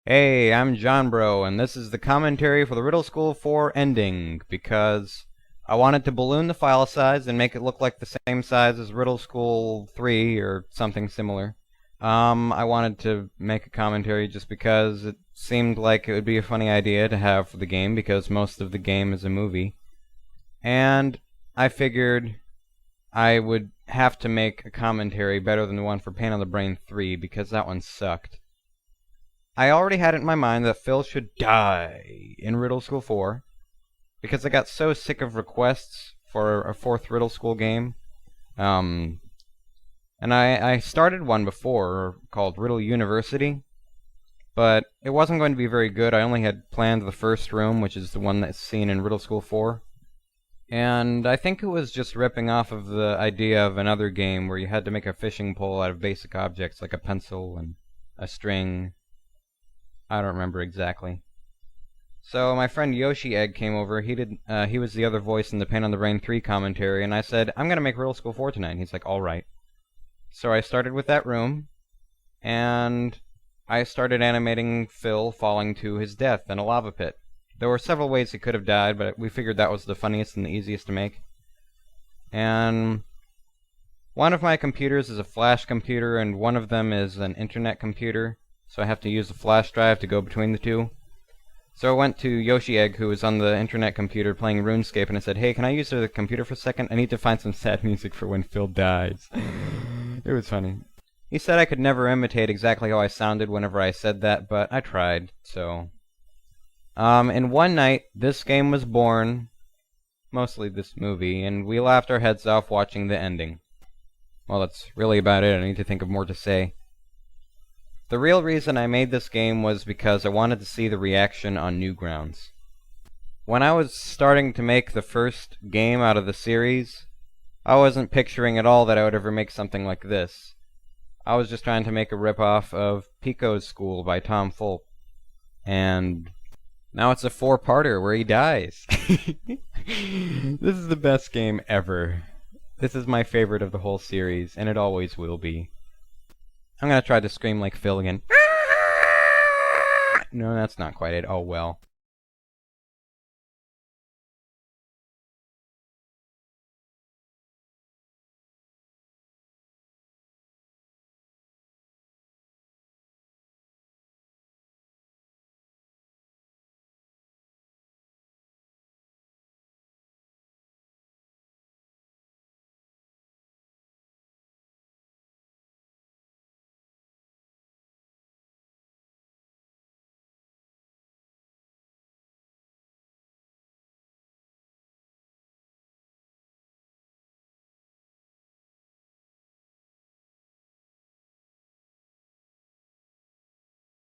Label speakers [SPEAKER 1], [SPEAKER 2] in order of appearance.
[SPEAKER 1] Hey, I'm John Bro, and this is the commentary for the Riddle School 4 ending, because I wanted to balloon the file size and make it look like the same size as Riddle School 3 or something similar. I wanted to make a commentary just because it seemed like it would be a funny idea to have for the game, because most of the game is a movie. And I figured I would have to make a commentary better than the one for Pain on the Brain 3, because that one sucked. I already had it in my mind that Phil should die in Riddle School 4, because I got so sick of requests for a fourth Riddle School game. And I started one before called Riddle University, but it wasn't going to be very good. I only had planned the first room, which is the one that's seen in Riddle School 4. And I think it was just ripping off of the idea of another game where you had to make a fishing pole out of basic objects like a pencil and a string. I don't remember exactly. So my friend Yoshi Egg came over. He was the other voice in the Pain on the Brain 3 commentary, and I said, I'm gonna make Riddle School 4 tonight. And he's like, alright. So I started with that room, and I started animating Phil falling to his death in a lava pit. There were several ways he could have died, but we figured that was the funniest and the easiest to make. And one of my computers is a flash computer, and one of them is an internet computer, so I have to use the flash drive to go between the two. So I went to Yoshi Egg, who was on the internet computer playing RuneScape, and I said, hey, can I use the computer for a second? I need to find some sad music for when Phil dies. It was funny. He said I could never imitate exactly how I sounded whenever I said that, but I tried, so... in one night, this game was born, mostly this movie, and we laughed our heads off watching the ending. Well, that's really about it. I need to think of more to say. The real reason I made this game was because I wanted to see the reaction on Newgrounds. When I was starting to make the first game out of the series, I wasn't picturing at all that I would ever make something like this. I was just trying to make a ripoff of Pico's School by Tom Fulp. And now it's a 4-parter where he dies. This is the best game ever. This is my favorite of the whole series, and it always will be. I'm gonna try to scream like Phil again. No, that's not quite it. Oh well.